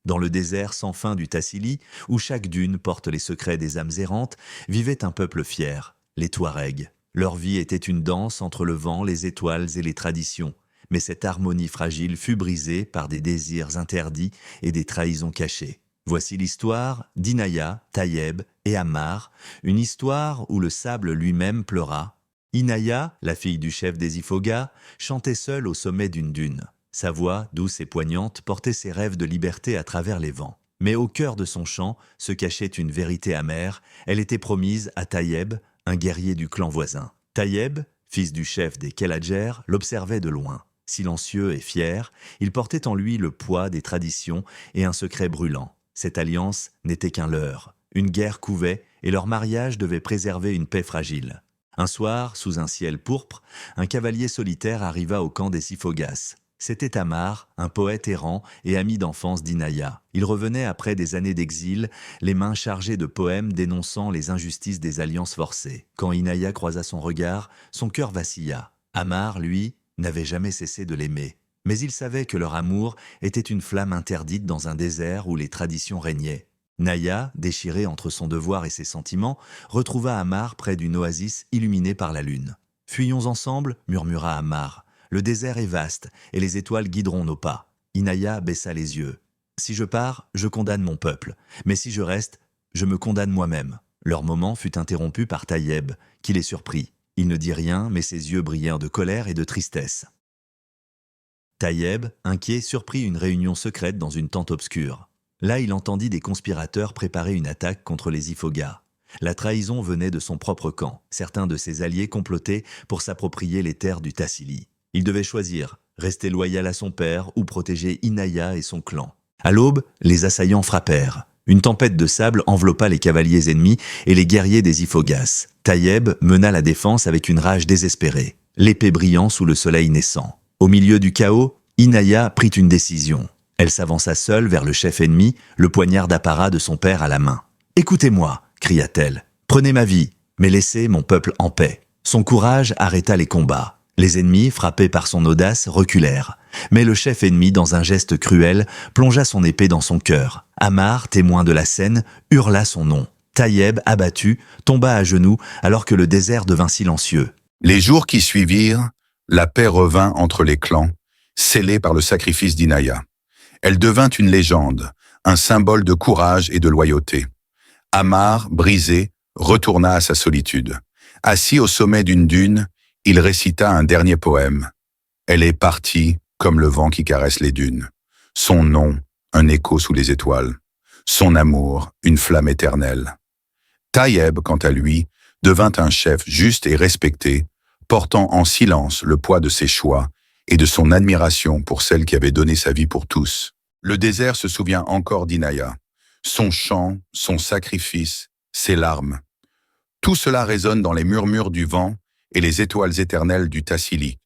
Dans le désert sans fin du Tassili, où chaque dune porte les secrets des âmes errantes, vivait un peuple fier, les Touaregs. Leur vie était une danse entre le vent, les étoiles et les traditions. Mais cette harmonie fragile fut brisée par des désirs interdits et des trahisons cachées. Voici l'histoire d'Inaya, Taïeb et Ammar, une histoire où le sable lui-même pleura. Inaya, la fille du chef des Ifoghas, chantait seule au sommet d'une dune. Sa voix, douce et poignante, portait ses rêves de liberté à travers les vents. Mais au cœur de son chant se cachait une vérité amère. Elle était promise à Taïeb, un guerrier du clan voisin. Taïeb, fils du chef des Keladjer, l'observait de loin. Silencieux et fier, il portait en lui le poids des traditions et un secret brûlant. Cette alliance n'était qu'un leurre. Une guerre couvait et leur mariage devait préserver une paix fragile. Un soir, sous un ciel pourpre, un cavalier solitaire arriva au camp des Siphogas. C'était Ammar, un poète errant et ami d'enfance d'Inaya. Il revenait après des années d'exil, les mains chargées de poèmes dénonçant les injustices des alliances forcées. Quand Inaya croisa son regard, son cœur vacilla. Ammar, lui, n'avait jamais cessé de l'aimer. Mais il savait que leur amour était une flamme interdite dans un désert où les traditions régnaient. Naya, déchirée entre son devoir et ses sentiments, retrouva Ammar près d'une oasis illuminée par la lune. « Fuyons ensemble » murmura Ammar. « Le désert est vaste et les étoiles guideront nos pas. » Inaya baissa les yeux. « Si je pars, je condamne mon peuple. Mais si je reste, je me condamne moi-même. » Leur moment fut interrompu par Taïeb, qui les surprit. Il ne dit rien, mais ses yeux brillèrent de colère et de tristesse. Taïeb, inquiet, surprit une réunion secrète dans une tente obscure. Là, il entendit des conspirateurs préparer une attaque contre les Ifoghas. La trahison venait de son propre camp. Certains de ses alliés complotaient pour s'approprier les terres du Tassili. Il devait choisir, rester loyal à son père ou protéger Inaya et son clan. À l'aube, les assaillants frappèrent. Une tempête de sable enveloppa les cavaliers ennemis et les guerriers des Ifoghas. Taïeb mena la défense avec une rage désespérée, l'épée brillant sous le soleil naissant. Au milieu du chaos, Inaya prit une décision. Elle s'avança seule vers le chef ennemi, le poignard d'apparat de son père à la main. « Écoutez-moi » cria-t-elle. « Prenez ma vie, mais laissez mon peuple en paix. » Son courage arrêta les combats. Les ennemis, frappés par son audace, reculèrent. Mais le chef ennemi, dans un geste cruel, plongea son épée dans son cœur. Ammar, témoin de la scène, hurla son nom. Taïeb, abattu, tomba à genoux alors que le désert devint silencieux. Les jours qui suivirent, la paix revint entre les clans, scellée par le sacrifice d'Inaya. Elle devint une légende, un symbole de courage et de loyauté. Ammar, brisé, retourna à sa solitude. Assis au sommet d'une dune, il récita un dernier poème. Elle est partie comme le vent qui caresse les dunes. Son nom, un écho sous les étoiles. Son amour, une flamme éternelle. Taïeb, quant à lui, devint un chef juste et respecté, portant en silence le poids de ses choix et de son admiration pour celle qui avait donné sa vie pour tous. Le désert se souvient encore d'Inaya, son chant, son sacrifice, ses larmes. Tout cela résonne dans les murmures du vent et les étoiles éternelles du Tassili.